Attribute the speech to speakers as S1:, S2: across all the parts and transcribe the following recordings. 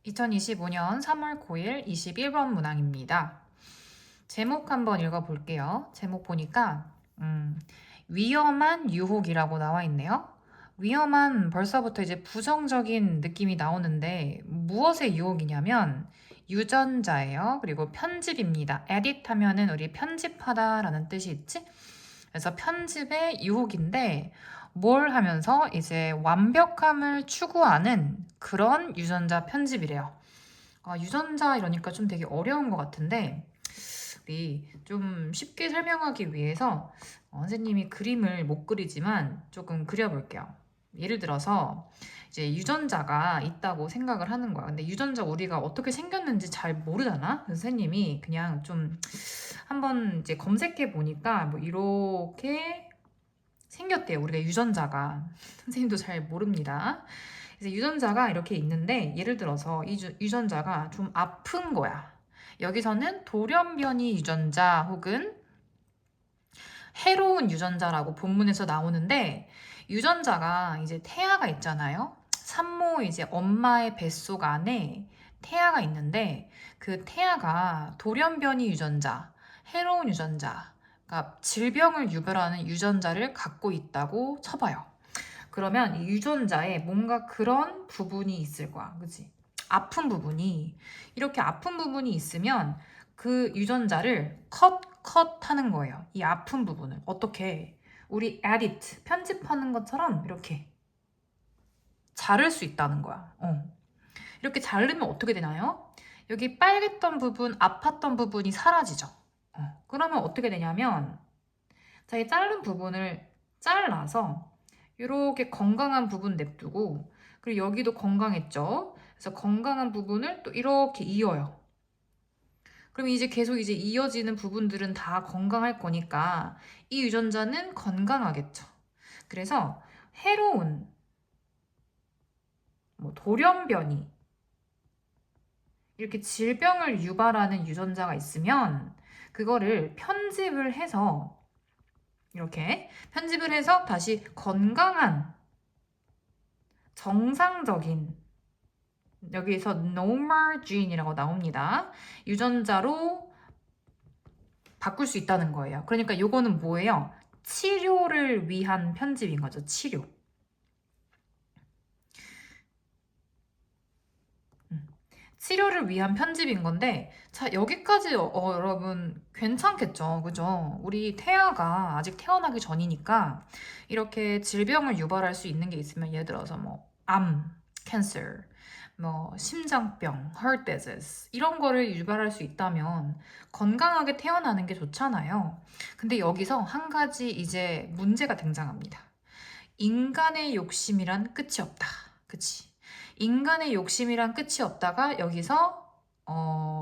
S1: 2025년 3월 9일 21번 문항입니다. 제목 한번 읽어볼게요. 제목 보니까 위험한 유혹이라고 나와 있네요. 위험한 벌써부터 이제 부정적인 느낌이 나오는데 무엇의 유혹이냐면 유전자예요. 그리고 편집입니다. edit 하면은 우리 편집하다라는 뜻이 있지? 그래서 편집의 유혹인데 뭘 하면서 이제 완벽함을 추구하는 그런 유전자 편집이래요. 유전자 이러니까 좀 되게 어려운 것 같은데 우리 좀 쉽게 설명하기 위해서 선생님이 그림을 못 그리지만 조금 그려볼게요. 예를 들어서 이제 유전자가 있다고 생각을 하는 거야. 근데 유전자 우리가 어떻게 생겼는지 잘 모르잖아. 그래서 선생님이 그냥 좀 한번 이제 검색해 보니까 뭐 이렇게 생겼대요. 우리가 유전자가. 선생님도 잘 모릅니다. 그래서 유전자가 이렇게 있는데 예를 들어서 이 유전자가 좀 아픈 거야. 여기서는 돌연변이 유전자 혹은 해로운 유전자라고 본문에서 나오는데 유전자가 이제 태아가 있잖아요. 산모 이제 엄마의 뱃속 안에 태아가 있는데 그 태아가 돌연변이 유전자, 해로운 유전자, 그러니까 질병을 유발하는 유전자를 갖고 있다고 쳐봐요. 그러면 이 유전자에 뭔가 그런 부분이 있을 거야. 그치? 아픈 부분이. 이렇게 아픈 부분이 있으면 그 유전자를 컷 하는 거예요. 이 아픈 부분을. 어떻게? 우리 edit, 편집하는 것처럼 이렇게 자를 수 있다는 거야. 이렇게 자르면 어떻게 되나요? 여기 빨갰던 부분, 아팠던 부분이 사라지죠. 그러면 어떻게 되냐면, 자, 이 자른 부분을 잘라서 이렇게 건강한 부분 냅두고 그리고 여기도 건강했죠. 그래서 건강한 부분을 또 이렇게 이어요. 그럼 이제 계속 이제 이어지는 부분들은 다 건강할 거니까 이 유전자는 건강하겠죠. 그래서 해로운 뭐 돌연변이 이렇게 질병을 유발하는 유전자가 있으면 그거를 편집을 해서 이렇게 편집을 해서 다시 건강한 정상적인 여기서 normal gene이라고 나옵니다. 유전자로 바꿀 수 있다는 거예요. 그러니까 이거는 뭐예요? 치료를 위한 편집인 거죠. 치료. 치료를 위한 편집인 건데 자 여기까지 여러분 괜찮겠죠 그죠 우리 태아가 아직 태어나기 전이니까 이렇게 질병을 유발할 수 있는 게 있으면 예를 들어서 뭐 암, 캔서 뭐 심장병, heart disease 이런 거를 유발할 수 있다면 건강하게 태어나는 게 좋잖아요 근데 여기서 한 가지 이제 문제가 등장합니다 인간의 욕심이란 끝이 없다 그치 인간의 욕심이란 끝이 없다가 여기서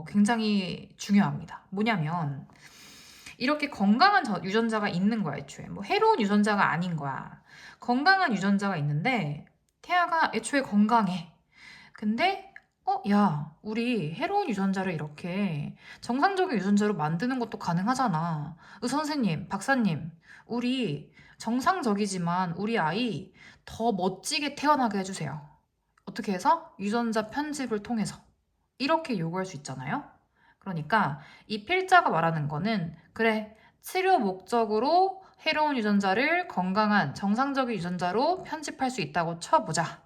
S1: 굉장히 중요합니다. 뭐냐면 이렇게 건강한 유전자가 있는 거야 애초에 뭐 해로운 유전자가 아닌 거야. 건강한 유전자가 있는데 태아가 애초에 건강해. 근데 야, 우리 해로운 유전자를 이렇게 정상적인 유전자로 만드는 것도 가능하잖아. 선생님, 박사님, 우리 정상적이지만 우리 아이 더 멋지게 태어나게 해주세요. 어떻게 해서? 유전자 편집을 통해서. 이렇게 요구할 수 있잖아요. 그러니까 이 필자가 말하는 거는 그래, 치료 목적으로 해로운 유전자를 건강한 정상적인 유전자로 편집할 수 있다고 쳐보자.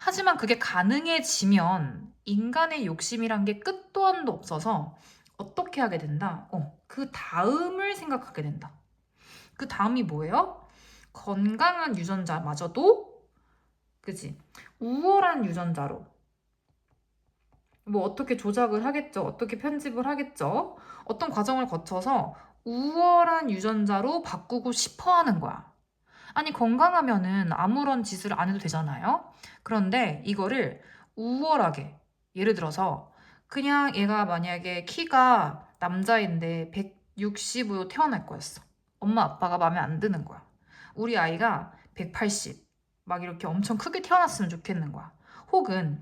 S1: 하지만 그게 가능해지면 인간의 욕심이란 게 끝도 한도 없어서 어떻게 하게 된다? 그 다음을 생각하게 된다. 그 다음이 뭐예요? 건강한 유전자마저도 그지? 우월한 유전자로 뭐 어떻게 조작을 하겠죠? 어떻게 편집을 하겠죠? 어떤 과정을 거쳐서 우월한 유전자로 바꾸고 싶어 하는 거야. 아니, 건강하면은 아무런 짓을 안 해도 되잖아요? 그런데 이거를 우월하게, 예를 들어서 그냥 얘가 만약에 키가 남자인데 160으로 태어날 거였어. 엄마 아빠가 마음에 안 드는 거야. 우리 아이가 180, 막 이렇게 엄청 크게 태어났으면 좋겠는 거야. 혹은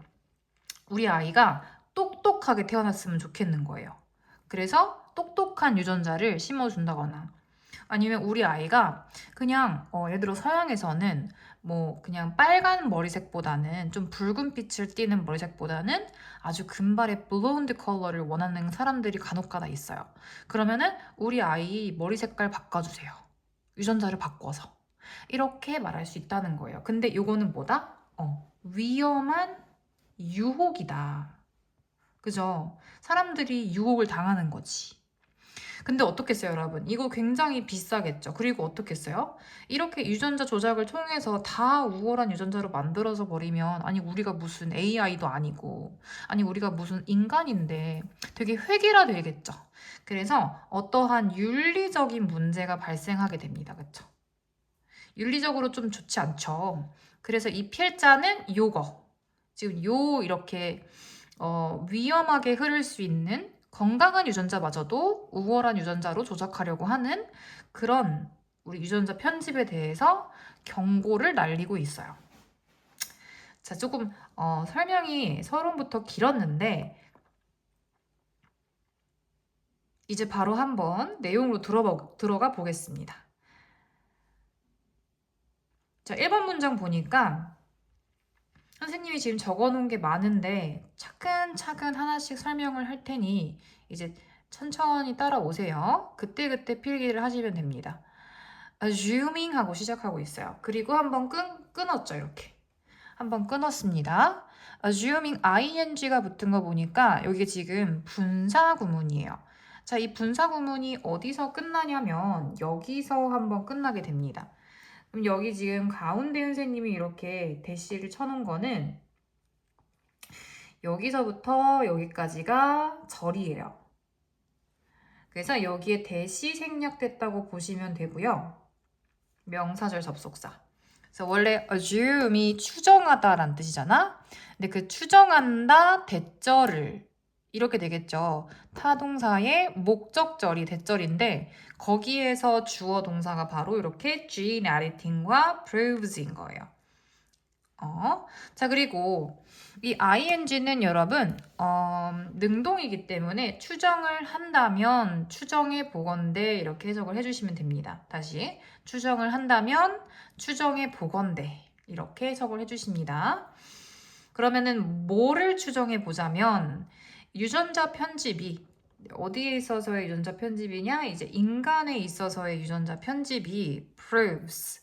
S1: 우리 아이가 똑똑하게 태어났으면 좋겠는 거예요. 그래서 똑똑한 유전자를 심어준다거나 아니면 우리 아이가 그냥 예를 들어 서양에서는 뭐 그냥 빨간 머리색보다는 좀 붉은 빛을 띠는 머리색보다는 아주 금발의 블론드 컬러를 원하는 사람들이 간혹가다 있어요. 그러면은 우리 아이 머리 색깔 바꿔주세요. 유전자를 바꿔서. 이렇게 말할 수 있다는 거예요. 근데 요거는 뭐다? 위험한 유혹이다. 그죠? 사람들이 유혹을 당하는 거지. 근데 어떻겠어요, 여러분? 이거 굉장히 비싸겠죠. 그리고 어떻겠어요? 이렇게 유전자 조작을 통해서 다 우월한 유전자로 만들어서 버리면, 아니, 우리가 무슨 AI도 아니고, 아니, 우리가 무슨 인간인데 되게 획일화 되겠죠. 그래서 어떠한 윤리적인 문제가 발생하게 됩니다. 그쵸? 윤리적으로 좀 좋지 않죠. 그래서 이 필자는 요거. 지금 요 이렇게 위험하게 흐를 수 있는 건강한 유전자마저도 우월한 유전자로 조작하려고 하는 그런 우리 유전자 편집에 대해서 경고를 날리고 있어요. 자, 조금 설명이 서론부터 길었는데 이제 바로 한번 내용으로 들어가 보겠습니다. 자, 1번 문장 보니까 선생님이 지금 적어놓은 게 많은데 차근차근 하나씩 설명을 할 테니 이제 천천히 따라오세요. 그때그때 필기를 하시면 됩니다. assuming 하고 시작하고 있어요. 그리고 한번 끊었죠, 이렇게. 한번 끊었습니다. assuming ing가 붙은 거 보니까 여기 지금 분사 구문이에요. 자, 이 분사 구문이 어디서 끝나냐면 여기서 한번 끝나게 됩니다. 그럼 여기 지금 가운데 선생님이 이렇게 대시를 쳐놓은 거는 여기서부터 여기까지가 절이에요. 그래서 여기에 대시 생략됐다고 보시면 되고요. 명사절 접속사. 그래서 원래 assume이 추정하다라는 뜻이잖아. 근데 그 추정한다 대절을 이렇게 되겠죠. 타동사의 목적절이 대절인데 거기에서 주어 동사가 바로 이렇게 generating과 proves인 거예요. 자, 그리고 이 ing는 여러분 능동이기 때문에 추정을 한다면 추정해 보건대 이렇게 해석을 해주시면 됩니다. 다시 추정을 한다면 추정해 보건대 이렇게 해석을 해주십니다. 그러면은 뭐를 추정해 보자면 유전자 편집이 어디에 있어서의 유전자 편집이냐? 이제 인간에 있어서의 유전자 편집이 proves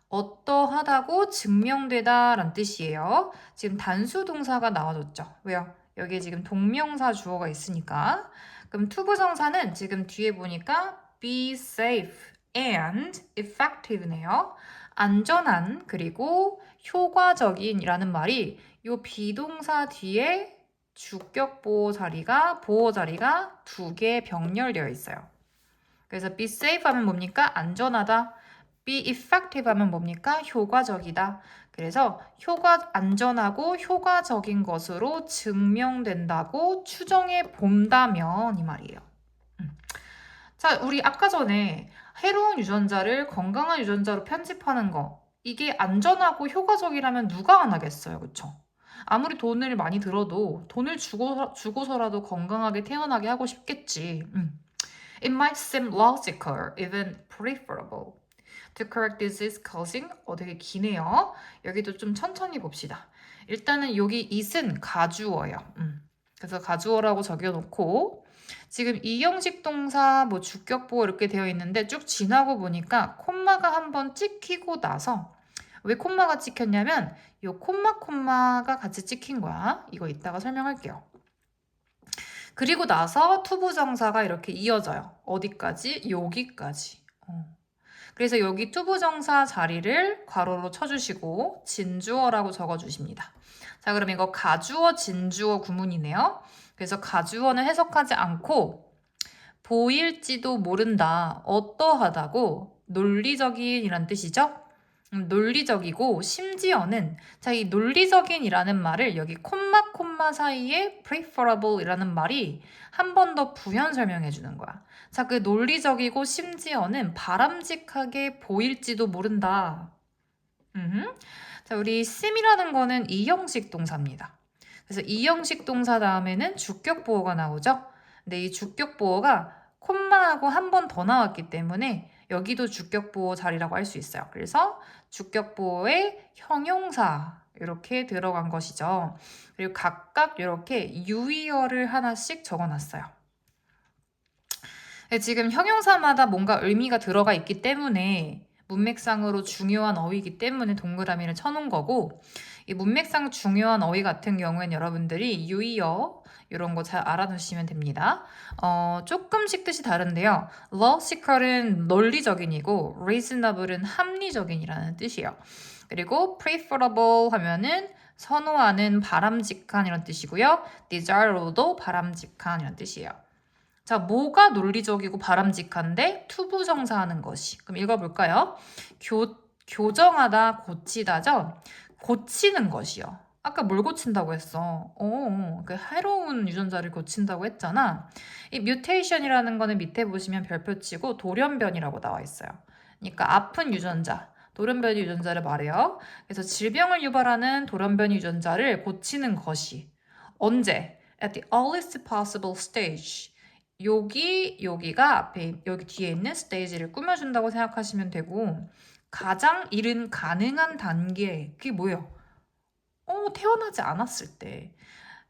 S1: 어떠하다고 증명되다 라는 뜻이에요. 지금 단수 동사가 나와줬죠. 왜요? 여기에 지금 동명사 주어가 있으니까. 그럼 투부정사는 지금 뒤에 보니까 be safe and effective네요. 안전한 그리고 효과적인 이라는 말이 이 비동사 뒤에 주격 보호 자리가 두 개 병렬되어 있어요. 그래서 be safe 하면 뭡니까? 안전하다. be effective 하면 뭡니까? 효과적이다. 그래서 안전하고 효과적인 것으로 증명된다고 추정해 본다면 이 말이에요. 자, 우리 아까 전에 해로운 유전자를 건강한 유전자로 편집하는 거 이게 안전하고 효과적이라면 누가 안 하겠어요. 그쵸? 아무리 돈을 많이 들어도 돈을 주고서라도 건강하게 태어나게 하고 싶겠지. It might seem logical, even preferable. To correct disease causing 되게 기네요. 여기도 좀 천천히 봅시다. 일단은 여기 it은 가주어예요. 그래서 가주어라고 적어놓고 지금 이형식 동사 뭐 주격보호 이렇게 되어 있는데 쭉 지나고 보니까 콤마가 한번 찍히고 나서 왜 콤마가 찍혔냐면 이 콤마가 같이 찍힌 거야. 이거 이따가 설명할게요. 그리고 나서 투부정사가 이렇게 이어져요. 어디까지? 여기까지. 그래서 여기 투부정사 자리를 괄호로 쳐주시고 진주어라고 적어주십니다. 자, 그럼 이거 가주어, 진주어 구문이네요. 그래서 가주어는 해석하지 않고 보일지도 모른다, 어떠하다고 논리적인이란 뜻이죠. 논리적이고 심지어는 자, 이 논리적인이라는 말을 여기 콤마 사이에 preferable이라는 말이 한 번 더 부연 설명해 주는 거야. 자, 그 논리적이고 심지어는 바람직하게 보일지도 모른다. 자, 우리 sim이라는 거는 이형식 동사입니다. 그래서 이형식 동사 다음에는 주격 보어가 나오죠. 근데 이 주격 보어가 콤마하고 한 번 더 나왔기 때문에 여기도 주격보호 자리라고 할 수 있어요. 그래서 주격보호의 형용사 이렇게 들어간 것이죠. 그리고 각각 이렇게 유의어를 하나씩 적어놨어요. 지금 형용사마다 뭔가 의미가 들어가 있기 때문에 문맥상으로 중요한 어휘이기 때문에 동그라미를 쳐놓은 거고, 이 문맥상 중요한 어휘 같은 경우에는 여러분들이 유의어 이런 거 잘 알아두시면 됩니다. 조금씩 뜻이 다른데요. logical은 논리적인이고 reasonable은 합리적인이라는 뜻이에요. 그리고 preferable 하면은 선호하는, 바람직한 이런 뜻이고요. desirable도 바람직한 이런 뜻이에요. 자, 뭐가 논리적이고 바람직한데 투부정사하는 것이. 그럼 읽어볼까요? 교정하다, 고치다죠? 고치는 것이요. 아까 뭘 고친다고 했어? 그 해로운 유전자를 고친다고 했잖아. 이 뮤테이션이라는 거는 밑에 보시면 별표 치고 돌연변이라고 나와 있어요. 그러니까 아픈 유전자, 돌연변이 유전자를 말해요. 그래서 질병을 유발하는 돌연변이 유전자를 고치는 것이. 언제? At the earliest possible stage. 여기가 앞에, 여기 뒤에 있는 스테이지를 꾸며준다고 생각하시면 되고, 가장 이른 가능한 단계, 그게 뭐예요? 태어나지 않았을 때.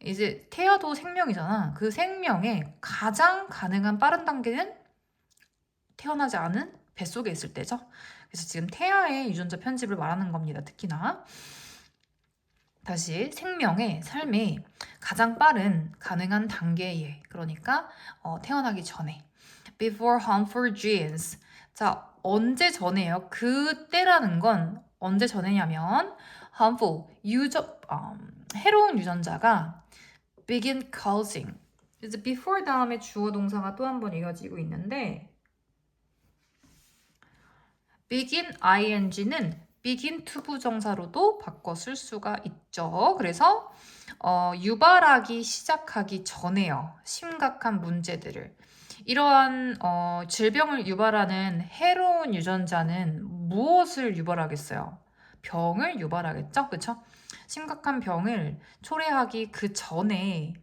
S1: 이제 태아도 생명이잖아. 그 생명의 가장 가능한 빠른 단계는 태어나지 않은 뱃속에 있을 때죠. 그래서 지금 태아의 유전자 편집을 말하는 겁니다. 특히나. 다시 생명의 삶의 가장 빠른 가능한 단계에, 그러니까 태어나기 전에. Before harmful genes. 자, 언제 전에요? 그때라는 건 언제 전에냐면 harmful, 해로운 유전자가 begin causing. 그래서 before 다음에 주어 동사가 또 한 번 이어지고 있는데 begin ing는 begin 투부정사로도 바꿔 쓸 수가 있죠. 그래서 유발하기 시작하기 전에요. 심각한 문제들을. 이러한 질병을 유발하는 해로운 유전자는 무엇을 유발하겠어요? 병을 유발하겠죠? 그렇죠? 심각한 병을 초래하기 그 전에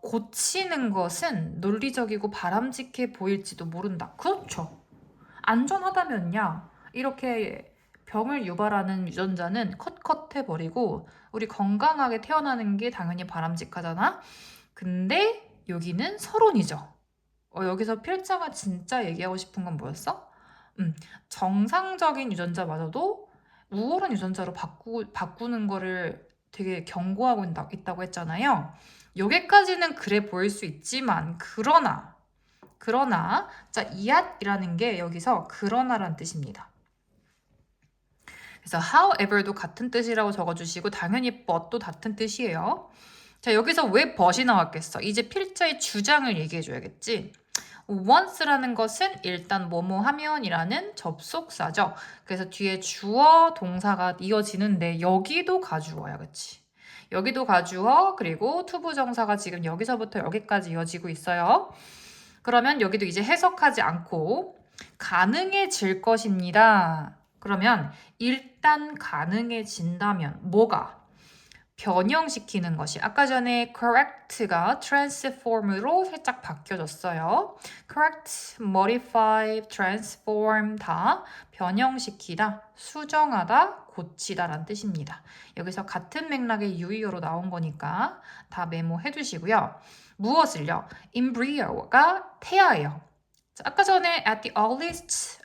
S1: 고치는 것은 논리적이고 바람직해 보일지도 모른다. 그렇죠. 안전하다면야 이렇게 병을 유발하는 유전자는 컷 해버리고 우리 건강하게 태어나는 게 당연히 바람직하잖아. 근데 여기는 서론이죠. 여기서 필자가 진짜 얘기하고 싶은 건 뭐였어? 정상적인 유전자마저도 우월한 유전자로 바꾸는 거를 되게 경고하고 있다고 했잖아요. 여기까지는 그래 보일 수 있지만 그러나 자, 이앗이라는 게 여기서 그러나란 뜻입니다. 그래서 however도 같은 뜻이라고 적어주시고 당연히 but도 같은 뜻이에요. 자, 여기서 왜 but이 나왔겠어? 이제 필자의 주장을 얘기해줘야겠지. once라는 것은 일단 뭐뭐 하면이라는 접속사죠. 그래서 뒤에 주어 동사가 이어지는데 여기도 가주어야, 그치? 여기도 가주어, 그리고 투부정사가 지금 여기서부터 여기까지 이어지고 있어요. 그러면 여기도 이제 해석하지 않고 가능해질 것입니다. 그러면 일단 가능해진다면 뭐가? 변형시키는 것이. 아까 전에 correct가 transform으로 살짝 바뀌어졌어요. correct, modify, transform 다 변형시키다, 수정하다, 고치다 라는 뜻입니다. 여기서 같은 맥락의 유의어로 나온 거니까 다 메모해 두시고요. 무엇을요? embryo가 태아예요. 아까 전에 at the earliest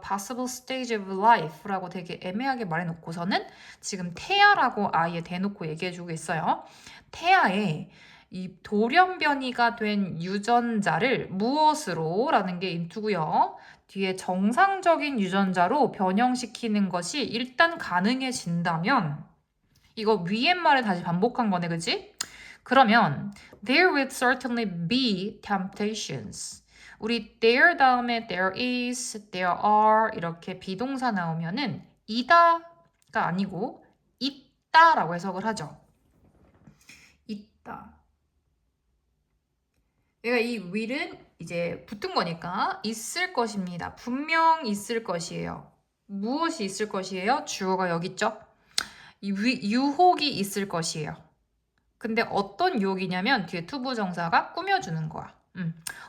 S1: possible stage of life라고 되게 애매하게 말해놓고서는 지금 태아라고 아예 대놓고 얘기해주고 있어요. 태아에 이 돌연변이가 된 유전자를 무엇으로? 라는 게 인투고요. 뒤에 정상적인 유전자로 변형시키는 것이 일단 가능해진다면, 이거 위에 말을 다시 반복한 거네, 그지? 그러면 there will certainly be temptations. 우리 there 다음에 there is, there are 이렇게 비동사 나오면은 이다가 아니고 있다라고 해석을 하죠. 있다. 얘가 이 will은 이제 붙은 거니까 있을 것입니다. 분명 있을 것이에요. 무엇이 있을 것이에요? 주어가 여기 있죠? 유혹이 있을 것이에요. 근데 어떤 유혹이냐면 뒤에 투부정사가 꾸며주는 거야.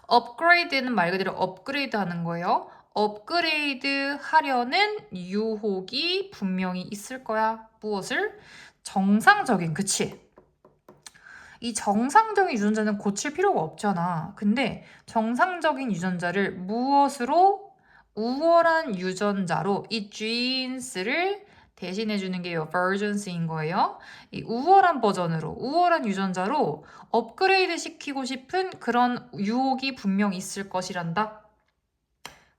S1: 업그레이드는 말 그대로 업그레이드 하는 거예요. 업그레이드 하려는 유혹이 분명히 있을 거야. 무엇을? 정상적인, 그치? 이 정상적인 유전자는 고칠 필요가 없잖아. 근데 정상적인 유전자를 무엇으로? 우월한 유전자로 이 genes를 대신해주는 게 versionce인 거예요. 이 우월한 버전으로, 우월한 유전자로 업그레이드 시키고 싶은 그런 유혹이 분명 있을 것이란다.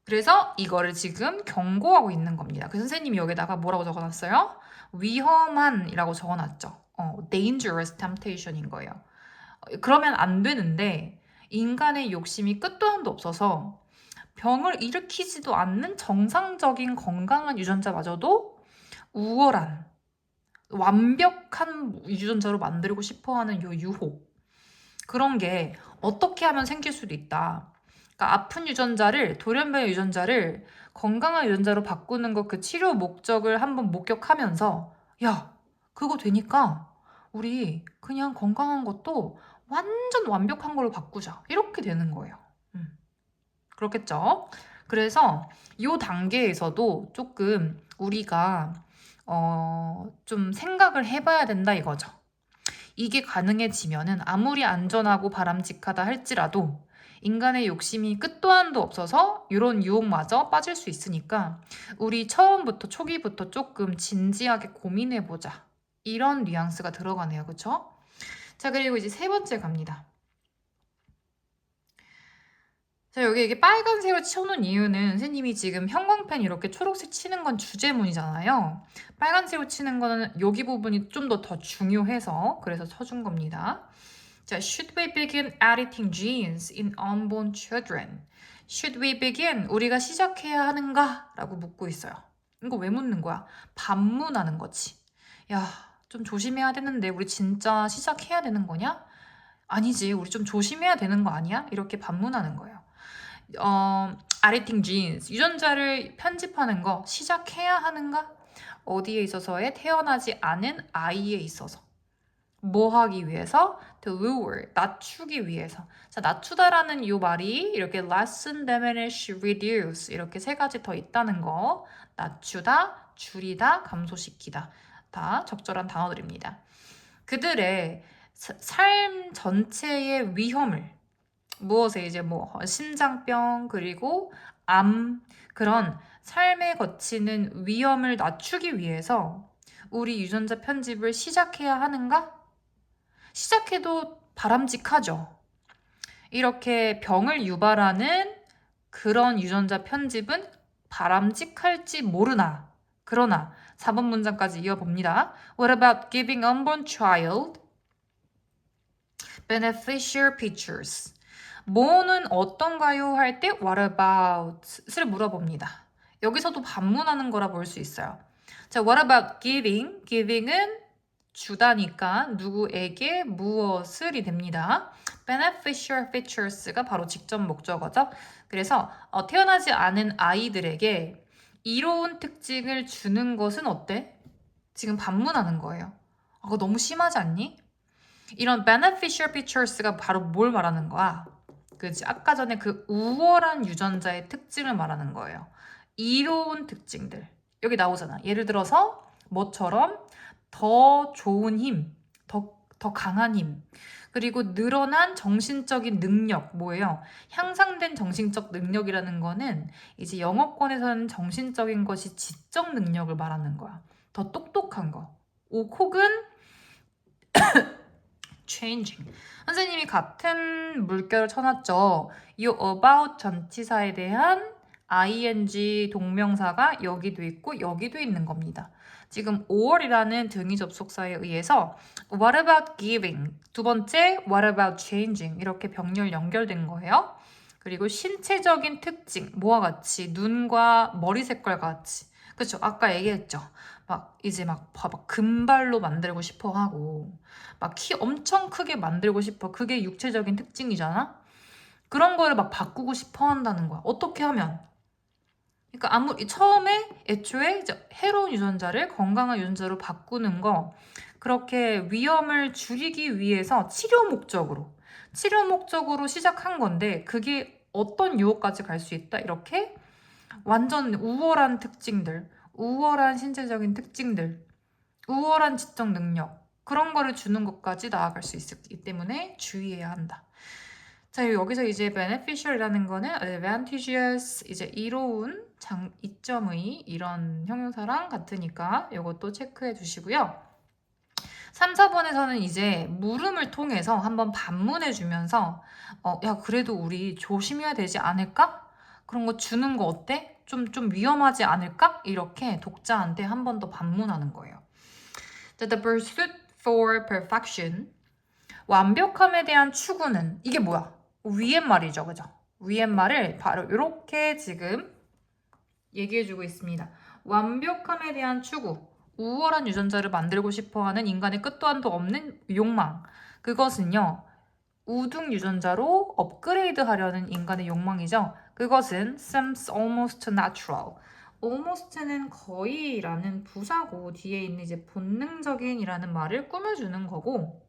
S1: 그래서 이거를 지금 경고하고 있는 겁니다. 그 선생님이 여기다가 뭐라고 적어놨어요? 위험한이라고 적어놨죠. dangerous temptation인 거예요. 그러면 안 되는데 인간의 욕심이 끝도 한도 없어서 병을 일으키지도 않는 정상적인 건강한 유전자마저도 우월한 완벽한 유전자로 만들고 싶어하는 요 유혹, 그런 게 어떻게 하면 생길 수도 있다. 그러니까 아픈 유전자를, 돌연변이 유전자를 건강한 유전자로 바꾸는 거, 그 치료 목적을 한번 목격하면서 야, 그거 되니까 우리 그냥 건강한 것도 완전 완벽한 걸로 바꾸자, 이렇게 되는 거예요. 그렇겠죠? 그래서 이 단계에서도 조금 우리가 좀 생각을 해봐야 된다 이거죠. 이게 가능해지면은 아무리 안전하고 바람직하다 할지라도 인간의 욕심이 끝도 한도 없어서 이런 유혹마저 빠질 수 있으니까 우리 처음부터, 초기부터 조금 진지하게 고민해보자, 이런 뉘앙스가 들어가네요. 그쵸? 자, 그리고 이제 세 번째 갑니다. 자, 여기 이게 빨간색으로 쳐놓은 이유는 선생님이 지금 형광펜 이렇게 초록색 치는 건 주제문이잖아요. 빨간색으로 치는 거는 여기 부분이 좀 더 중요해서 그래서 쳐준 겁니다. 자, should we begin editing genes in unborn children? Should we begin? 우리가 시작해야 하는가? 라고 묻고 있어요. 이거 왜 묻는 거야? 반문하는 거지. 야, 좀 조심해야 되는데 우리 진짜 시작해야 되는 거냐? 아니지, 우리 좀 조심해야 되는 거 아니야? 이렇게 반문하는 거예요. editing genes, 유전자를 편집하는 거 시작해야 하는가? 어디에 있어서에? 태어나지 않은 아이에 있어서. 뭐 하기 위해서? To lure, 낮추기 위해서. 자, 낮추다라는 이 말이 이렇게 lessen, diminish, reduce 이렇게 세 가지 더 있다는 거. 낮추다, 줄이다, 감소시키다. 다 적절한 단어들입니다. 그들의 삶 전체의 위험을, 무엇에 이제 뭐 심장병 그리고 암, 그런 삶에 거치는 위험을 낮추기 위해서 우리 유전자 편집을 시작해야 하는가? 시작해도 바람직하죠. 이렇게 병을 유발하는 그런 유전자 편집은 바람직할지 모르나. 그러나 4번 문장까지 이어봅니다. What about giving unborn child beneficial features? 뭐는 어떤가요? 할 때 what about을 물어봅니다. 여기서도 반문하는 거라 볼 수 있어요. 자, what about giving? giving은 주다니까 누구에게 무엇을이 됩니다. beneficial features가 바로 직접 목적어죠. 그래서 태어나지 않은 아이들에게 이로운 특징을 주는 것은 어때? 지금 반문하는 거예요. 그거 너무 심하지 않니? 이런 beneficial features가 바로 뭘 말하는 거야? 그치? 아까 전에 그 우월한 유전자의 특징을 말하는 거예요. 이로운 특징들. 여기 나오잖아. 예를 들어서 뭐처럼? 더 좋은 힘, 더 강한 힘, 그리고 늘어난 정신적인 능력. 뭐예요? 향상된 정신적 능력이라는 거는 이제 영어권에서는 정신적인 것이 지적 능력을 말하는 거야. 더 똑똑한 거. 혹은 changing. 선생님이 같은 물결을 쳐놨죠. 이 about 전치사에 대한 ing 동명사가 여기도 있고 여기도 있는 겁니다. 지금 or이라는 등위 접속사에 의해서 what about giving, 두 번째 what about changing 이렇게 병렬 연결된 거예요. 그리고 신체적인 특징, 뭐와 같이? 눈과 머리 색깔과 같이. 그렇죠? 아까 얘기했죠. 막 이제 막 봐봐, 금발로 만들고 싶어 하고 막 키 엄청 크게 만들고 싶어. 그게 육체적인 특징이잖아. 그런 거를 막 바꾸고 싶어 한다는 거야. 어떻게 하면? 그러니까 처음에 애초에 이제 해로운 유전자를 건강한 유전자로 바꾸는 거, 그렇게 위험을 줄이기 위해서 치료 목적으로 시작한 건데 그게 어떤 유혹까지 갈 수 있다, 이렇게 완전 우월한 특징들, 우월한 신체적인 특징들, 우월한 지적 능력 그런 거를 주는 것까지 나아갈 수 있기 때문에 주의해야 한다. 자, 여기서 이제 beneficial이라는 거는 advantageous, 이제 이로운, 이점의 이런 형용사랑 같으니까 이것도 체크해 주시고요. 3, 4번에서는 이제 물음을 통해서 한번 반문해 주면서 야, 그래도 우리 조심해야 되지 않을까? 그런 거 주는 거 어때? 좀 위험하지 않을까? 이렇게 독자한테 한 번 더 반문하는 거예요. The pursuit for perfection, 완벽함에 대한 추구는 이게 뭐야? 위엔말이죠, 그죠? 위엔말을 바로 이렇게 지금 얘기해주고 있습니다. 완벽함에 대한 추구, 우월한 유전자를 만들고 싶어하는 인간의 끝도 한도 없는 욕망. 그것은요, 우등 유전자로 업그레이드하려는 인간의 욕망이죠. 그것은 seems almost natural. almost는 거의라는 부사고 뒤에 있는 이제 본능적인이라는 말을 꾸며주는 거고,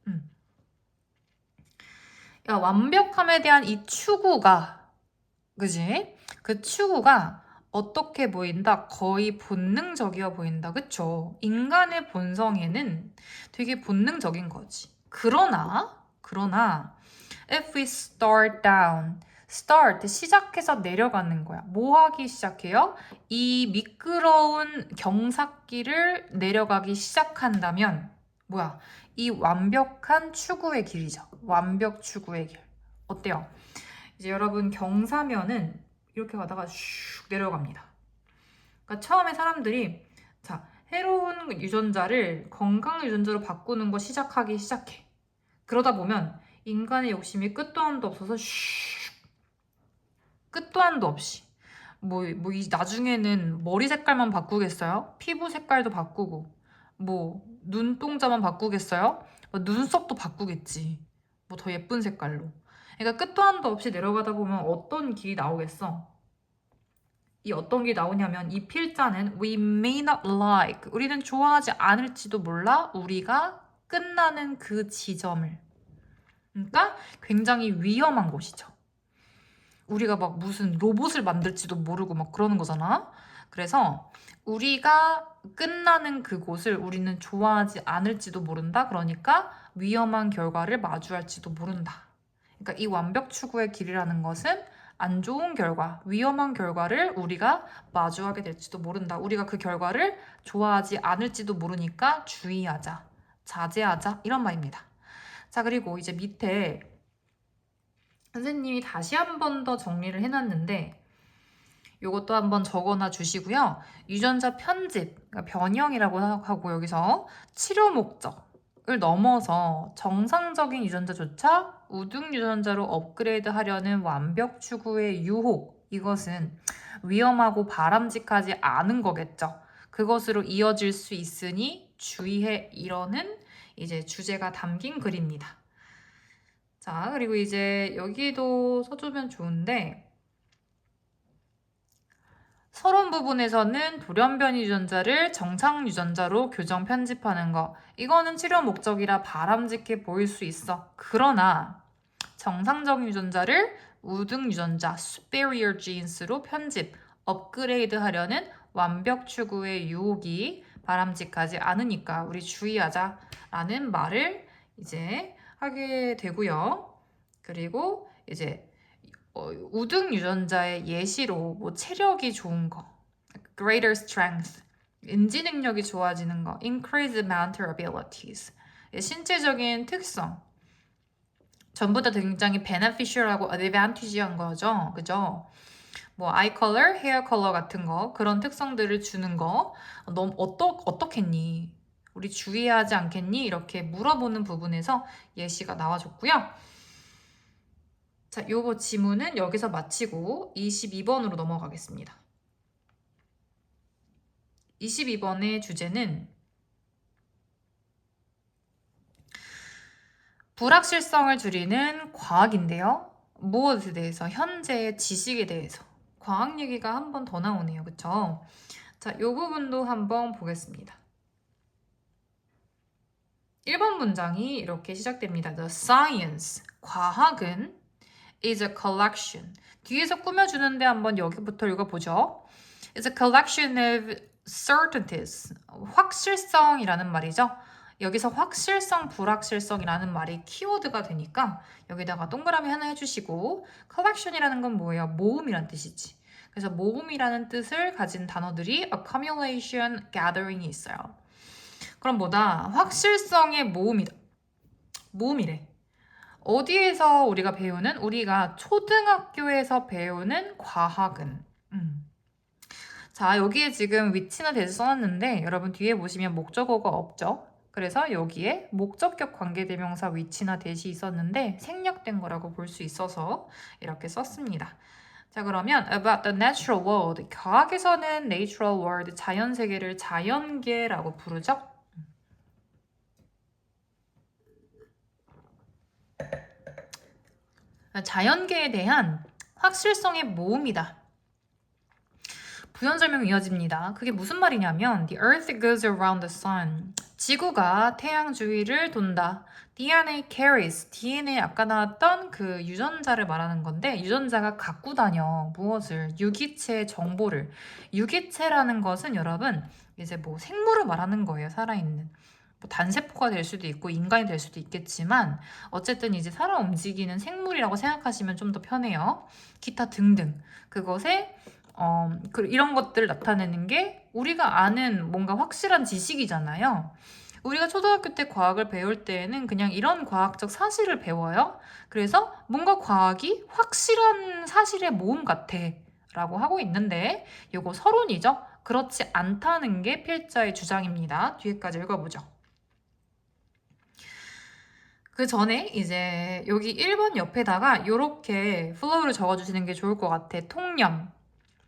S1: 야, 완벽함에 대한 이 추구가, 그지? 그 추구가 어떻게 보인다? 거의 본능적이어 보인다. 그쵸? 인간의 본성에는 되게 본능적인 거지. 그러나, if we start down, start, 시작해서 내려가는 거야. 뭐 하기 시작해요? 이 미끄러운 경사길을 내려가기 시작한다면, 뭐야? 이 완벽한 추구의 길이죠. 완벽 추구의 길. 어때요? 이제 여러분 경사면은 이렇게 가다가 슉 내려갑니다. 그러니까 처음에 사람들이 자, 해로운 유전자를 건강 유전자로 바꾸는 거 시작해. 그러다 보면 인간의 욕심이 끝도 한도 없어서 끝도 한도 없이 나중에는 머리 색깔만 바꾸겠어요? 피부 색깔도 바꾸고 눈동자만 바꾸겠어요? 눈썹도 바꾸겠지. 더 예쁜 색깔로. 그러니까 끝도 한도 없이 내려가다 보면 어떤 길이 나오겠어? 이 어떤 길이 나오냐면 이 필자는 we may not like, 우리는 좋아하지 않을지도 몰라 우리가 끝나는 그 지점을. 그러니까 굉장히 위험한 곳이죠. 우리가 막 무슨 로봇을 만들지도 모르고 막 그러는 거잖아. 그래서 우리가 끝나는 그곳을 우리는 좋아하지 않을지도 모른다. 그러니까 위험한 결과를 마주할지도 모른다. 그러니까 이 완벽 추구의 길이라는 것은 안 좋은 결과, 위험한 결과를 우리가 마주하게 될지도 모른다. 우리가 그 결과를 좋아하지 않을지도 모르니까 주의하자, 자제하자 이런 말입니다. 자, 그리고 이제 밑에 선생님이 다시 한 번 더 정리를 해놨는데 이것도 한번 적어놔 주시고요. 유전자 편집, 그러니까 변형이라고 하고 여기서 치료 목적을 넘어서 정상적인 유전자조차 우등 유전자로 업그레이드 하려는 완벽 추구의 유혹, 이것은 위험하고 바람직하지 않은 거겠죠. 그것으로 이어질 수 있으니 주의해, 이러는 이제 주제가 담긴 글입니다. 자, 그리고 이제 여기도 써주면 좋은데 서론 부분에서는 돌연변 유전자를 정상 유전자로 교정 편집하는 거, 이거는 치료 목적이라 바람직해 보일 수 있어. 그러나 정상적인 유전자를 우등 유전자 superior genes로 편집, 업그레이드 하려는 완벽 추구의 유혹이 바람직하지 않으니까 우리 주의하자라는 말을 이제 하게 되고요. 그리고 이제 우등 유전자의 예시로 체력이 좋은 거, greater strength, 인지 능력이 좋아지는 거, increased mental abilities, 신체적인 특성, 전부 다 굉장히 beneficial하고 advantage한 거죠, 그죠? eye color, hair color 같은 거, 그런 특성들을 주는 거, 너 어떻겠니? 우리 주의하지 않겠니? 이렇게 물어보는 부분에서 예시가 나와줬고요. 자, 요거 지문은 여기서 마치고 22번으로 넘어가겠습니다. 22번의 주제는 불확실성을 줄이는 과학인데요. 무엇에 대해서? 현재의 지식에 대해서. 과학 얘기가 한 번 더 나오네요. 그쵸? 자, 요 부분도 한번 보겠습니다. 1번 문장이 이렇게 시작됩니다. The science, 과학은 is a collection. 뒤에서 꾸며주는데 한번 여기부터 읽어보죠. It's a collection of certainties. 확실성이라는 말이죠. 여기서 확실성, 불확실성이라는 말이 키워드가 되니까 여기다가 동그라미 하나 해주시고 collection이라는 건 뭐예요? 모음이란 뜻이지. 그래서 모음이라는 뜻을 가진 단어들이 accumulation, gathering이 있어요. 그럼 뭐다? 확실성의 모음이다. 모음이래. 어디에서 우리가 배우는? 우리가 초등학교에서 배우는 과학은 자, 여기에 지금 위치나 대수 써놨는데 여러분 뒤에 보시면 목적어가 없죠? 그래서 여기에 목적격 관계대명사 위치나 대시 있었는데 생략된 거라고 볼 수 있어서 이렇게 썼습니다. 자, 그러면 about the natural world. 과학에서는 natural world, 자연세계를 자연계라고 부르죠? 자연계에 대한 확실성의 모음이다. 부연 설명이 이어집니다. 그게 무슨 말이냐면 The Earth goes around the sun. 지구가 태양 주위를 돈다. DNA carries. DNA 아까 나왔던 그 유전자를 말하는 건데 유전자가 갖고 다녀. 무엇을? 유기체의 정보를. 유기체라는 것은 여러분 이제 뭐 생물을 말하는 거예요. 살아있는. 뭐 단세포가 될 수도 있고 인간이 될 수도 있겠지만 어쨌든 이제 살아 움직이는 생물이라고 생각하시면 좀 더 편해요. 기타 등등. 그것에 이런 것들을 나타내는 게 우리가 아는 뭔가 확실한 지식이잖아요. 우리가 초등학교 때 과학을 배울 때에는 그냥 이런 과학적 사실을 배워요. 그래서 뭔가 과학이 확실한 사실의 모음 같아 라고 하고 있는데 이거 서론이죠. 그렇지 않다는 게 필자의 주장입니다. 뒤에까지 읽어보죠. 그 전에 이제 여기 1번 옆에다가 이렇게 플로우를 적어주시는 게 좋을 것 같아. 통념.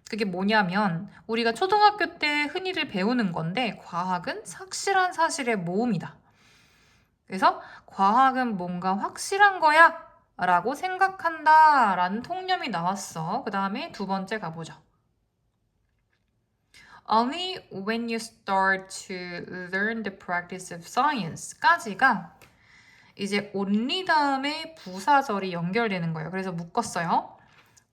S1: 그게 뭐냐면 우리가 초등학교 때 흔히들 배우는 건데 과학은 확실한 사실의 모음이다. 그래서 과학은 뭔가 확실한 거야 라고 생각한다 라는 통념이 나왔어. 그 다음에 두 번째 가보죠. Only when you start to learn the practice of science 까지가 이제 only 다음에 부사절이 연결되는 거예요. 그래서 묶었어요.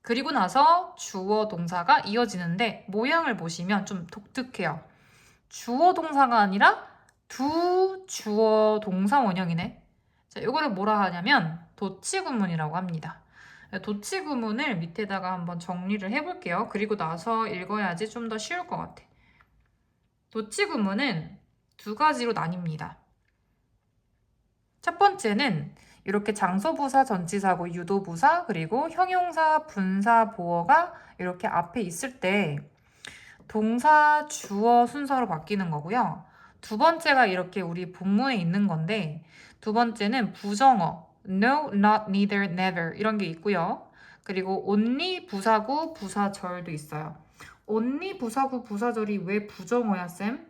S1: 그리고 나서 주어 동사가 이어지는데 모양을 보시면 좀 독특해요. 주어 동사가 아니라 두 주어 동사 원형이네. 자, 이거를 뭐라 하냐면 도치구문이라고 합니다. 도치구문을 밑에다가 한번 정리를 해볼게요. 그리고 나서 읽어야지 좀 더 쉬울 것 같아. 도치구문은 두 가지로 나뉩니다. 첫 번째는 이렇게 장소부사, 전치사고, 유도부사, 그리고 형용사, 분사, 보어가 이렇게 앞에 있을 때 동사, 주어 순서로 바뀌는 거고요. 두 번째가 이렇게 우리 본문에 있는 건데 두 번째는 부정어, no, not, neither, never 이런 게 있고요. 그리고 only 부사구, 부사절도 있어요. only 부사구, 부사절이 왜 부정어야, 쌤?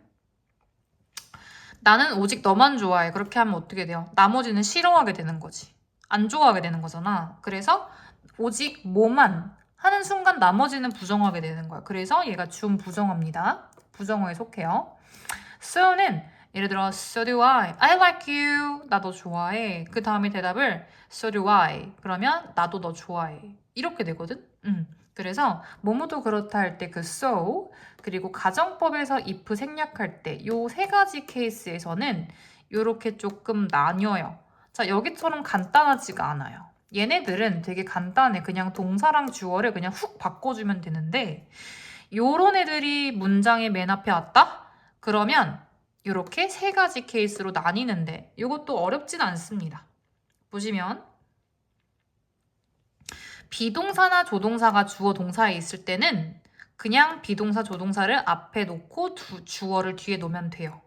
S1: 나는 오직 너만 좋아해. 그렇게 하면 어떻게 돼요? 나머지는 싫어하게 되는 거지. 안 좋아하게 되는 거잖아. 그래서 오직 뭐만 하는 순간 나머지는 부정하게 되는 거야. 그래서 얘가 준부정어입니다. 부정어에 속해요. so는 예를 들어 so do I like you. 나 너 좋아해. 그 다음에 대답을 so do I. 그러면 나도 너 좋아해. 이렇게 되거든. 그래서 뭐뭐도 그렇다 할 때 그 so 그리고 가정법에서 if 생략할 때 요 세 가지 케이스에서는 요렇게 조금 나뉘어요. 자, 여기처럼 간단하지가 않아요. 얘네들은 되게 간단해. 그냥 동사랑 주어를 그냥 훅 바꿔주면 되는데 요런 애들이 문장의 맨 앞에 왔다? 그러면 이렇게 세 가지 케이스로 나뉘는데 이것도 어렵진 않습니다. 보시면 비동사나 조동사가 주어 동사에 있을 때는 그냥 비동사 조동사를 앞에 놓고 주어를 뒤에 놓으면 돼요.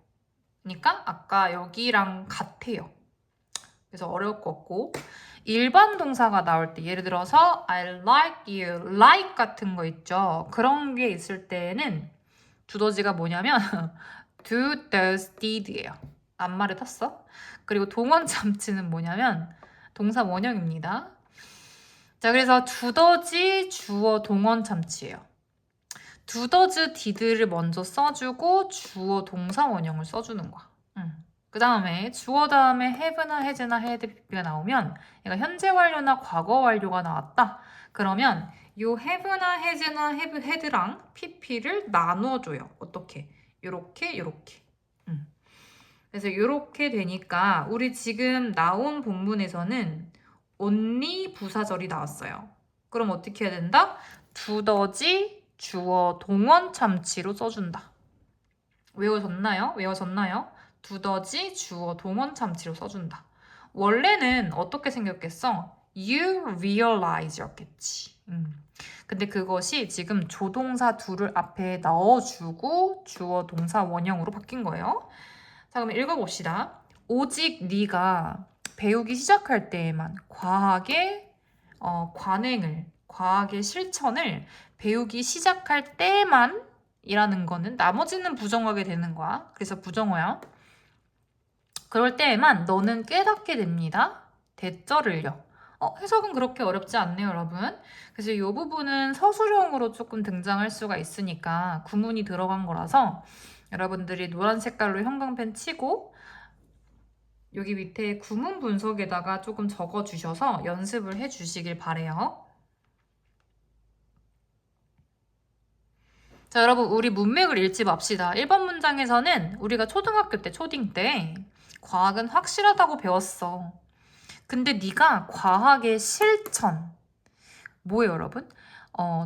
S1: 그러니까 아까 여기랑 같아요. 그래서 어려울 거 없고 일반 동사가 나올 때 예를 들어서 I like you, like 같은 거 있죠. 그런 게 있을 때는 두더지가 뭐냐면 do, does, did예요. 앞말을 탔어. 그리고 동원 참치는 뭐냐면 동사 원형입니다. 자, 그래서 두더지, 주어, 동원 참치예요. 두더즈, did를 먼저 써주고 주어, 동사 원형을 써주는 거야. 그 다음에 주어 다음에 have나 has나 had, pp가 나오면 얘가 현재 완료나 과거 완료가 나왔다. 그러면 요 have나 has나 have, had랑 pp를 나눠줘요. 어떻게? 요렇게 요렇게. 그래서 요렇게 되니까 우리 지금 나온 본문에서는 only 부사절이 나왔어요. 그럼 어떻게 해야 된다? 두더지 주어 동원 참치로 써준다. 외워졌나요? 외워졌나요? 두더지 주어 동원 참치로 써준다. 원래는 어떻게 생겼겠어? You realize였겠지. 근데 그것이 지금 조동사 do를 앞에 넣어주고 주어 동사 원형으로 바뀐 거예요. 자, 그럼 읽어봅시다. 오직 네가 배우기 시작할 때에만 과학의 실천을 배우기 시작할 때만 이라는 거는 나머지는 부정하게 되는 거야. 그래서 부정어야. 그럴 때에만 너는 깨닫게 됩니다. 대절을요. 해석은 그렇게 어렵지 않네요, 여러분. 그래서 이 부분은 서술형으로 조금 등장할 수가 있으니까 구문이 들어간 거라서 여러분들이 노란 색깔로 형광펜 치고 여기 밑에 구문 분석에다가 조금 적어주셔서 연습을 해주시길 바래요. 자, 여러분 우리 문맥을 읽지 맙시다. 1번 문장에서는 우리가 초등학교 때, 초딩 때 과학은 확실하다고 배웠어. 근데 네가 과학의 실천, 뭐예요, 여러분?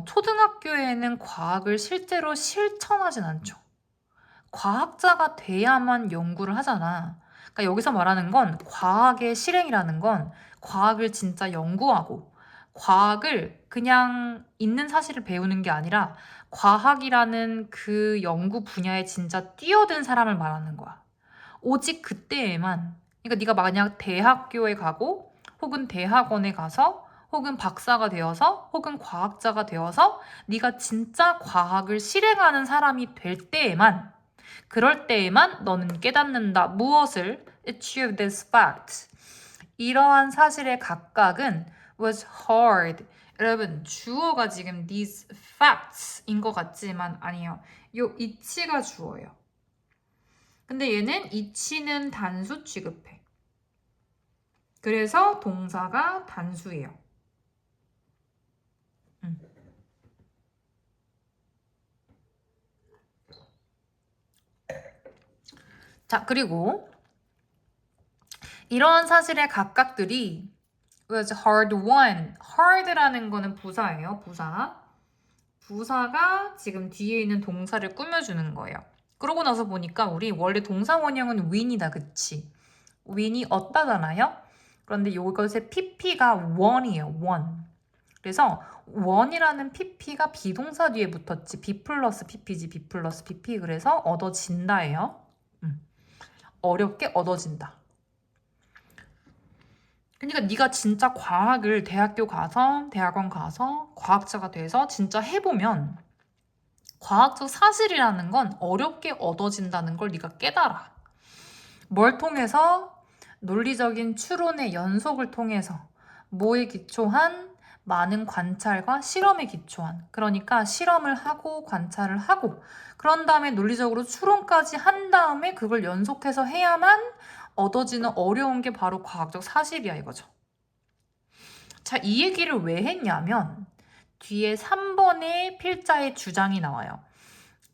S1: 초등학교에는 과학을 실제로 실천하진 않죠. 과학자가 돼야만 연구를 하잖아. 그러니까 여기서 말하는 건 과학의 실행이라는 건 과학을 진짜 연구하고 과학을 그냥 있는 사실을 배우는 게 아니라 과학이라는 그 연구 분야에 진짜 뛰어든 사람을 말하는 거야. 오직 그때에만, 그러니까 네가 만약 대학교에 가고 혹은 대학원에 가서 혹은 박사가 되어서 혹은 과학자가 되어서 네가 진짜 과학을 실행하는 사람이 될 때에만, 그럴 때에만 너는 깨닫는다. 무엇을? Achieve this fact. 이러한 사실의 각각은 was hard. 여러분 주어가 지금 these facts인 것 같지만 아니에요. 요 it가 주어예요. 근데 얘는 it는 단수 취급해. 그래서 동사가 단수예요. 자, 그리고 이러한 사실의 각각들이 was hard won. hard라는 거는 부사예요. 부사가 지금 뒤에 있는 동사를 꾸며주는 거예요. 그러고 나서 보니까 우리 원래 동사 원형은 win이다, 그치? win이 얻다잖아요? 그런데 이것의 pp가 won이에요, won. 그래서 won이라는 pp가 비동사 뒤에 붙었지. b 플러스 pp지, b 플러스 pp. 그래서 얻어진다예요. 어렵게 얻어진다. 그러니까 네가 진짜 과학을 대학교 가서 대학원 가서 과학자가 돼서 진짜 해보면 과학적 사실이라는 건 어렵게 얻어진다는 걸 네가 깨달아. 뭘 통해서? 논리적인 추론의 연속을 통해서 뭐에 기초한 많은 관찰과 실험에 기초한, 그러니까 실험을 하고 관찰을 하고 그런 다음에 논리적으로 추론까지 한 다음에 그걸 연속해서 해야만 얻어지는 어려운 게 바로 과학적 사실이야 이거죠. 자, 이 얘기를 왜 했냐면 뒤에 3번의 필자의 주장이 나와요.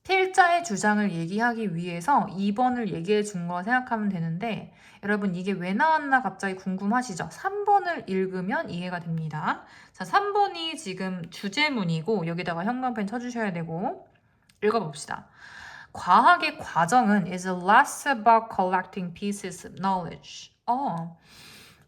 S1: 필자의 주장을 얘기하기 위해서 2번을 얘기해 준 거 생각하면 되는데 여러분 이게 왜 나왔나 갑자기 궁금하시죠? 3번을 읽으면 이해가 됩니다. 자, 3번이 지금 주제문이고 여기다가 형광펜 쳐주셔야 되고 읽어봅시다. 과학의 과정은 is less about collecting pieces of knowledge.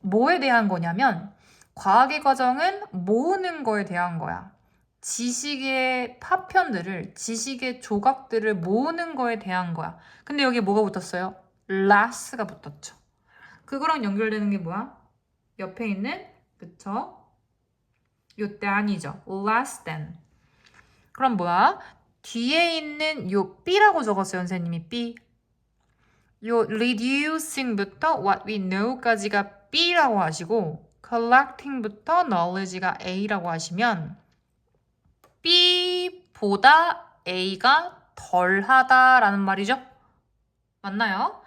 S1: 뭐에 대한 거냐면 과학의 과정은 모으는 거에 대한 거야. 지식의 파편들을, 지식의 조각들을 모으는 거에 대한 거야. 근데 여기에 뭐가 붙었어요? less가 붙었죠. 그거랑 연결되는 게 뭐야? 옆에 있는, 그쵸? 요때 아니죠. less than. 그럼 뭐야? 뒤에 있는 요 B라고 적었어요, 선생님이. B. 요 reducing부터 what we know까지가 B라고 하시고 collecting부터 knowledge가 A라고 하시면 B보다 A가 덜하다라는 말이죠. 맞나요?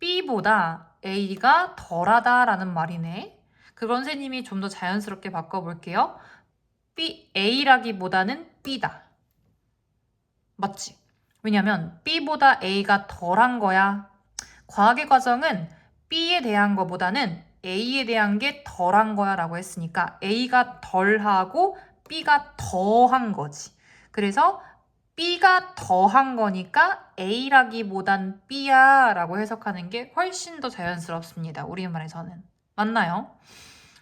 S1: B보다 A가 덜하다라는 말이네. 그건 선생님이 좀 더 자연스럽게 바꿔볼게요. A라기보다는 B다. 맞지? 왜냐면 B보다 A가 덜한 거야. 과학의 과정은 B에 대한 거보다는 A에 대한 게 덜한 거야 라고 했으니까 A가 덜하고 B가 더한 거지. 그래서 B가 더한 거니까 A라기보단 B야 라고 해석하는 게 훨씬 더 자연스럽습니다. 우리말에서는. 맞나요?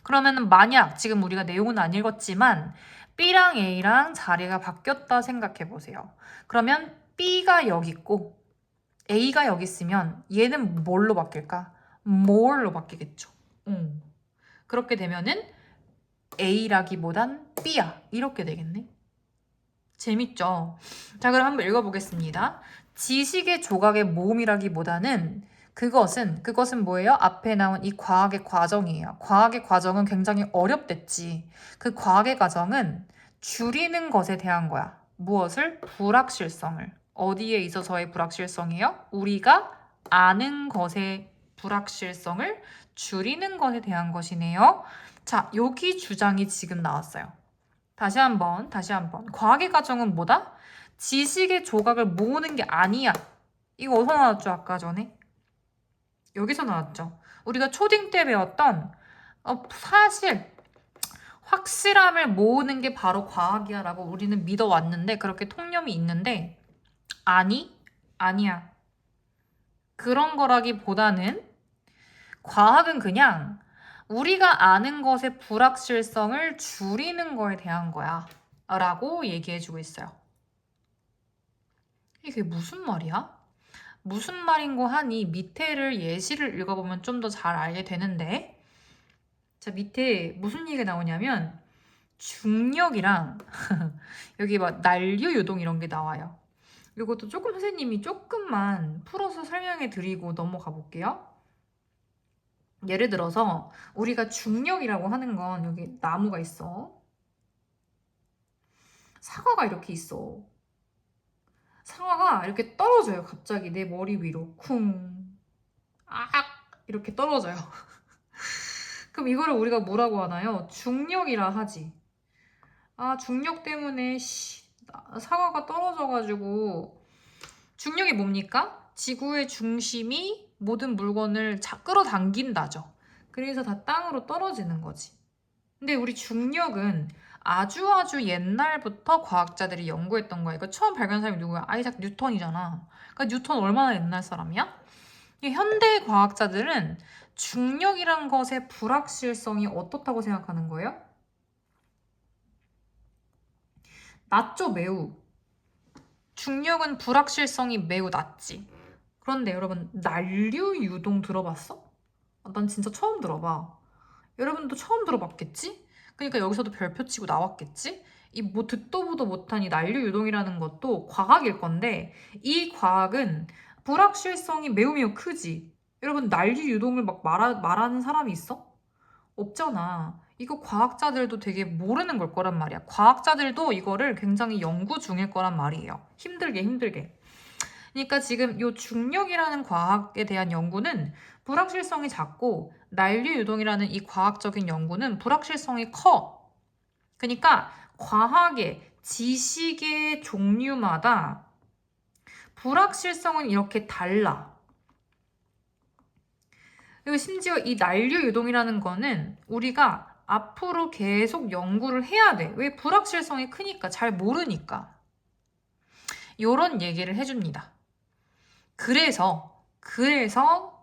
S1: 그러면 만약 지금 우리가 내용은 안 읽었지만 B랑 A랑 자리가 바뀌었다 생각해 보세요. 그러면 B가 여기 있고 A가 여기 있으면 얘는 뭘로 바뀔까? 뭘로 바뀌겠죠. 그렇게 되면은 A라기보단 B야. 이렇게 되겠네. 재밌죠? 자, 그럼 한번 읽어보겠습니다. 지식의 조각의 모음이라기보다는 그것은 뭐예요? 앞에 나온 이 과학의 과정이에요. 과학의 과정은 굉장히 어렵댔지. 그 과학의 과정은 줄이는 것에 대한 거야. 무엇을? 불확실성을. 어디에 있어서의 불확실성이에요? 우리가 아는 것의 불확실성을 줄이는 것에 대한 것이네요. 자, 여기 주장이 지금 나왔어요. 다시 한번. 과학의 과정은 뭐다? 지식의 조각을 모으는 게 아니야. 이거 어디서 나왔죠? 아까 전에? 여기서 나왔죠. 우리가 초딩 때 배웠던 사실 확실함을 모으는 게 바로 과학이야 라고 우리는 믿어왔는데 그렇게 통념이 있는데 아니야. 그런 거라기보다는 과학은 그냥 우리가 아는 것의 불확실성을 줄이는 거에 대한 거야 라고 얘기해주고 있어요. 이게 무슨 말이야? 무슨 말인고 하니 밑에를 예시를 읽어보면 좀 더 잘 알게 되는데 자 밑에 무슨 얘기가 나오냐면 중력이랑 여기 막 난류 요동 이런 게 나와요. 이것도 조금 선생님이 조금만 풀어서 설명해 드리고 넘어가 볼게요. 예를 들어서 우리가 중력이라고 하는 건 여기 나무가 있어. 사과가 이렇게 있어. 사과가 이렇게 떨어져요. 갑자기 내 머리 위로 쿵. 이렇게 떨어져요. 그럼 이거를 우리가 뭐라고 하나요? 중력이라 하지. 중력 때문에 사과가 떨어져가지고 중력이 뭡니까? 지구의 중심이 모든 물건을 끌어당긴다죠. 그래서 다 땅으로 떨어지는 거지. 근데 우리 중력은 아주 옛날부터 과학자들이 연구했던 거야. 이거 처음 발견한 사람이 누구야? 아이작 뉴턴이잖아. 그러니까 뉴턴 얼마나 옛날 사람이야? 현대 과학자들은 중력이란 것의 불확실성이 어떻다고 생각하는 거예요? 낮죠, 매우. 중력은 불확실성이 매우 낮지. 그런데 여러분, 난류 유동 들어봤어? 난 진짜 처음 들어봐. 여러분도 처음 들어봤겠지? 그러니까 여기서도 별표 치고 나왔겠지? 이 뭐 듣도 보도 못한 이 난류 유동이라는 것도 과학일 건데 이 과학은 불확실성이 매우 크지. 여러분 난류 유동을 막 말하는 사람이 있어? 없잖아. 이거 과학자들도 되게 모르는 걸 거란 말이야. 과학자들도 이거를 굉장히 연구 중일 거란 말이에요. 힘들게. 그러니까 지금 이 중력이라는 과학에 대한 연구는 불확실성이 작고 난류 유동이라는 이 과학적인 연구는 불확실성이 커. 그러니까 과학의 지식의 종류마다 불확실성은 이렇게 달라. 그리고 심지어 이 난류 유동이라는 거는 우리가 앞으로 계속 연구를 해야 돼. 왜? 불확실성이 크니까, 잘 모르니까. 요런 얘기를 해줍니다. 그래서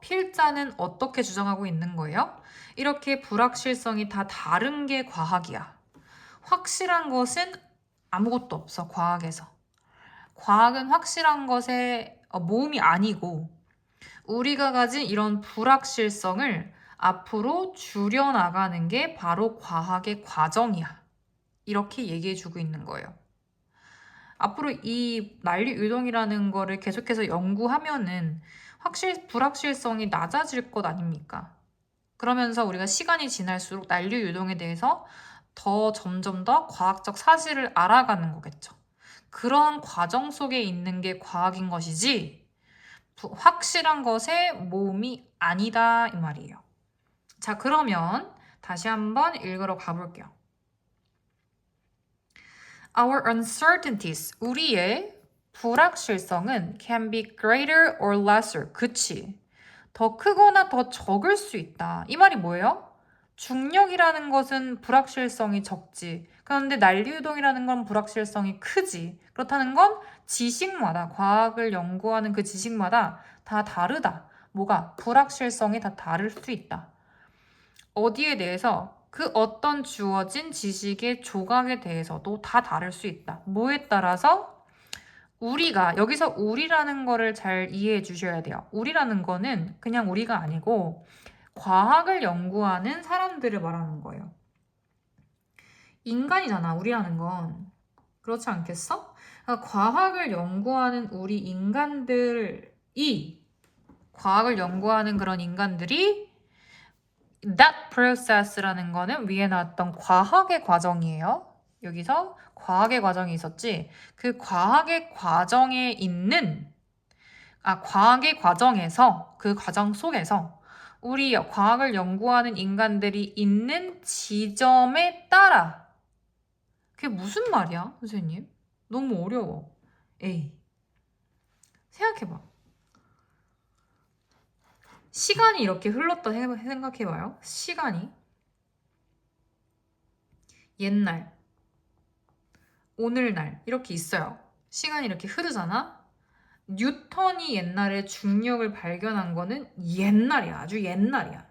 S1: 필자는 어떻게 주장하고 있는 거예요? 이렇게 불확실성이 다 다른 게 과학이야. 확실한 것은 아무것도 없어, 과학에서. 과학은 확실한 것의 모음이 아니고 우리가 가진 이런 불확실성을 앞으로 줄여나가는 게 바로 과학의 과정이야. 이렇게 얘기해주고 있는 거예요. 앞으로 이 난리 유동이라는 거를 계속해서 연구하면은 불확실성이 낮아질 것 아닙니까? 그러면서 우리가 시간이 지날수록 난리 유동에 대해서 점점 더 과학적 사실을 알아가는 거겠죠. 그런 과정 속에 있는 게 과학인 것이지 확실한 것의 모음이 아니다 이 말이에요. 자, 그러면 다시 한번 읽으러 가볼게요. Our uncertainties, 우리의 불확실성은 can be greater or lesser. 그치. 더 크거나 더 적을 수 있다. 이 말이 뭐예요? 중력이라는 것은 불확실성이 적지. 그런데 난리유동이라는 건 불확실성이 크지. 그렇다는 건 지식마다, 과학을 연구하는 그 지식마다 다 다르다. 뭐가? 불확실성이 다 다를 수 있다. 어디에 대해서? 그 어떤 주어진 지식의 조각에 대해서도 다 다를 수 있다. 뭐에 따라서? 우리가, 여기서 우리라는 거를 잘 이해해 주셔야 돼요. 우리라는 거는 그냥 우리가 아니고 과학을 연구하는 사람들을 말하는 거예요. 인간이잖아, 우리라는 건. 그렇지 않겠어? 그러니까 과학을 연구하는 우리 인간들이, 과학을 연구하는 그런 인간들이 that process라는 거는 위에 나왔던 과학의 과정이에요. 여기서 과학의 과정이 있었지. 그 과학의 과정에 있는, 과학의 과정에서, 그 과정 속에서 우리 과학을 연구하는 인간들이 있는 지점에 따라. 그게 무슨 말이야, 선생님? 너무 어려워. 에이. 생각해봐. 시간이 이렇게 흘렀다 생각해봐요. 시간이. 옛날, 오늘날 이렇게 있어요. 시간이 이렇게 흐르잖아. 뉴턴이 옛날에 중력을 발견한 거는 옛날이야. 아주 옛날이야.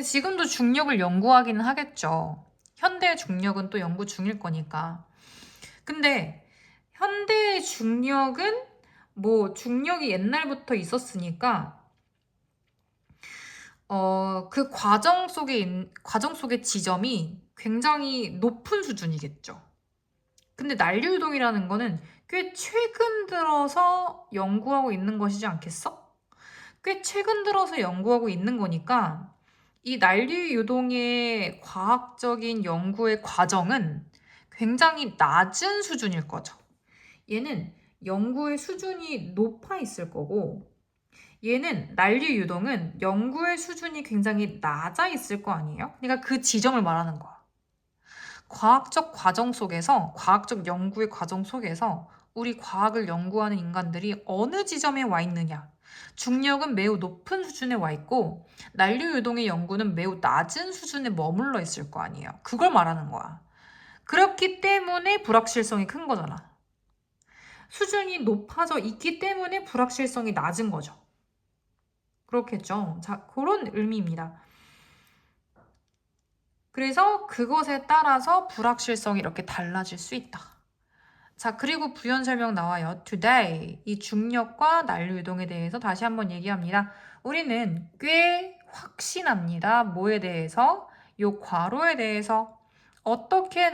S1: 지금도 중력을 연구하기는 하겠죠. 현대의 중력은 또 연구 중일 거니까. 근데 현대의 중력은 뭐 중력이 옛날부터 있었으니까 그 과정 속의 지점이 굉장히 높은 수준이겠죠. 근데 난리유동이라는 거는 꽤 최근 들어서 연구하고 있는 것이지 않겠어? 꽤 최근 들어서 연구하고 있는 거니까 이 난리유동의 과학적인 연구의 과정은 굉장히 낮은 수준일 거죠. 얘는 연구의 수준이 높아 있을 거고 얘는 난리유동은 연구의 수준이 굉장히 낮아 있을 거 아니에요? 그러니까 그 지점을 말하는 거야. 과학적 과정 속에서, 과학적 연구의 과정 속에서 우리 과학을 연구하는 인간들이 어느 지점에 와 있느냐. 중력은 매우 높은 수준에 와 있고 난리유동의 연구는 매우 낮은 수준에 머물러 있을 거 아니에요. 그걸 말하는 거야. 그렇기 때문에 불확실성이 큰 거잖아. 수준이 높아져 있기 때문에 불확실성이 낮은 거죠. 그렇겠죠. 자, 그런 의미입니다. 그래서 그것에 따라서 불확실성이 이렇게 달라질 수 있다. 자, 그리고 부연 설명 나와요. Today, 이 중력과 난류유동에 대해서 다시 한번 얘기합니다. 우리는 꽤 확신합니다. 뭐에 대해서? 요 괄호에 대해서. 어떻게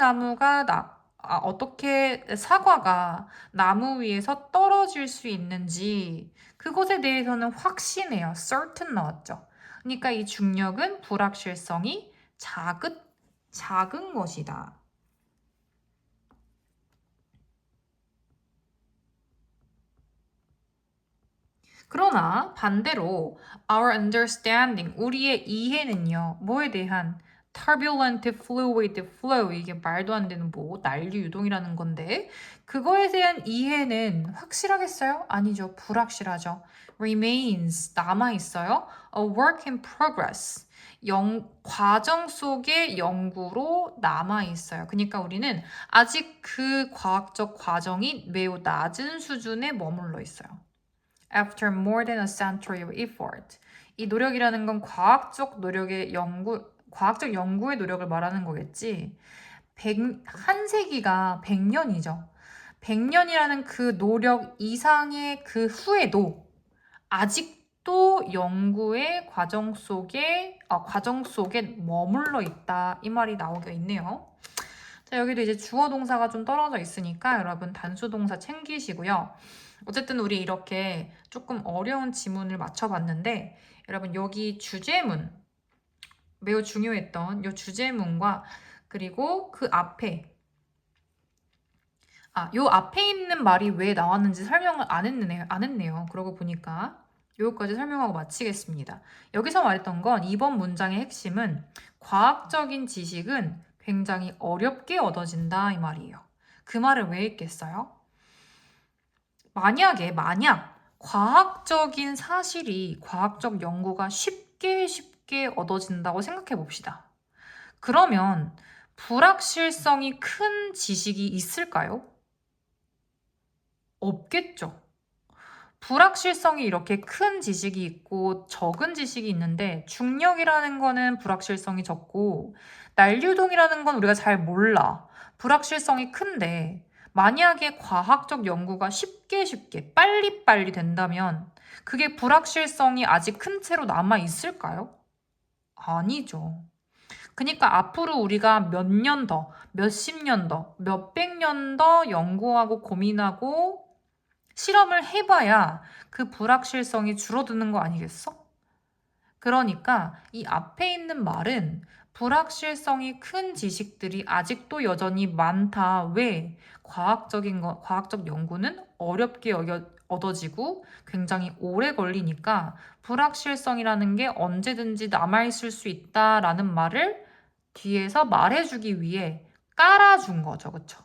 S1: 사과가 나무 위에서 떨어질 수 있는지 그것에 대해서는 확신해요. certain 나왔죠. 그러니까 이 중력은 불확실성이 작은 것이다. 그러나 반대로 our understanding, 우리의 이해는요. 뭐에 대한 turbulent fluid flow, 이게 말도 안 되는 뭐 난리 유동이라는 건데 그거에 대한 이해는 확실하겠어요? 아니죠. 불확실하죠. remains, 남아있어요. a work in progress, 과정 속의 연구로 남아있어요. 그러니까 우리는 아직 그 과학적 과정이 매우 낮은 수준에 머물러 있어요. After more than a century of effort. 이 노력이라는 건 과학적 연구의 노력을 말하는 거겠지. 한 세기가 100년이죠. 100년이라는 그 노력 이상의 그 후에도 아직도 연구의 과정 속에 머물러 있다. 이 말이 나오게 있네요. 자, 여기도 이제 주어 동사가 좀 떨어져 있으니까 여러분 단수 동사 챙기시고요. 어쨌든 우리 이렇게 조금 어려운 지문을 맞춰봤는데 여러분 여기 주제문, 매우 중요했던 이 주제문과 그리고 그 요 앞에 있는 말이 왜 나왔는지 설명을 안 했네요. 그러고 보니까 요거까지 설명하고 마치겠습니다. 여기서 말했던 건 이번 문장의 핵심은 과학적인 지식은 굉장히 어렵게 얻어진다 이 말이에요. 그 말을 왜 했겠어요? 만약 과학적인 사실이 과학적 연구가 쉽게 얻어진다고 생각해 봅시다. 그러면 불확실성이 큰 지식이 있을까요? 없겠죠. 불확실성이 이렇게 큰 지식이 있고 적은 지식이 있는데 중력이라는 거는 불확실성이 적고 난류동이라는 건 우리가 잘 몰라. 불확실성이 큰데 만약에 과학적 연구가 쉽게 빨리빨리 된다면 그게 불확실성이 아직 큰 채로 남아 있을까요? 아니죠. 그러니까 앞으로 우리가 몇 년 더, 몇십 년 더, 몇백 년 더 연구하고 고민하고 실험을 해봐야 그 불확실성이 줄어드는 거 아니겠어? 그러니까 이 앞에 있는 말은 불확실성이 큰 지식들이 아직도 여전히 많다. 왜? 과학적 연구는 어렵게 얻어지고 굉장히 오래 걸리니까 불확실성이라는 게 언제든지 남아있을 수 있다라는 말을 뒤에서 말해주기 위해 깔아준 거죠. 그쵸?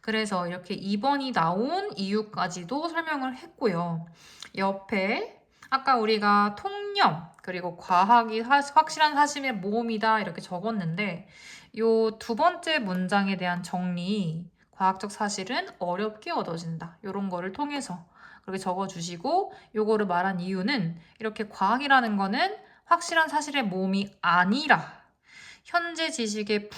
S1: 그래서 이렇게 2번이 나온 이유까지도 설명을 했고요. 옆에 아까 우리가 통념 그리고 과학이 확실한 사실의 모험이다 이렇게 적었는데 요 두 번째 문장에 대한 정리 과학적 사실은 어렵게 얻어진다. 이런 거를 통해서 그렇게 적어주시고 요거를 말한 이유는 이렇게 과학이라는 거는 확실한 사실의 모험이 아니라 현재 지식의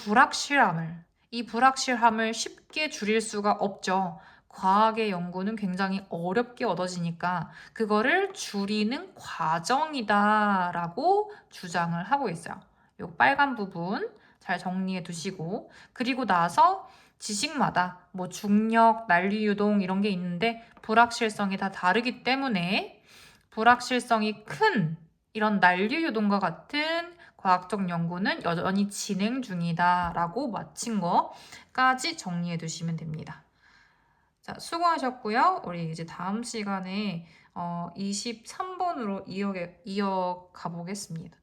S1: 이 불확실함을 쉽게 줄일 수가 없죠. 과학의 연구는 굉장히 어렵게 얻어지니까 그거를 줄이는 과정이다라고 주장을 하고 있어요. 요 빨간 부분 잘 정리해 두시고 그리고 나서 지식마다 뭐 중력, 난리유동 이런 게 있는데 불확실성이 다 다르기 때문에 불확실성이 큰 이런 난리유동과 같은 과학적 연구는 여전히 진행 중이다라고 마친 거까지 정리해 두시면 됩니다. 자, 수고하셨고요. 우리 이제 다음 시간에 23번으로 이어가 보겠습니다.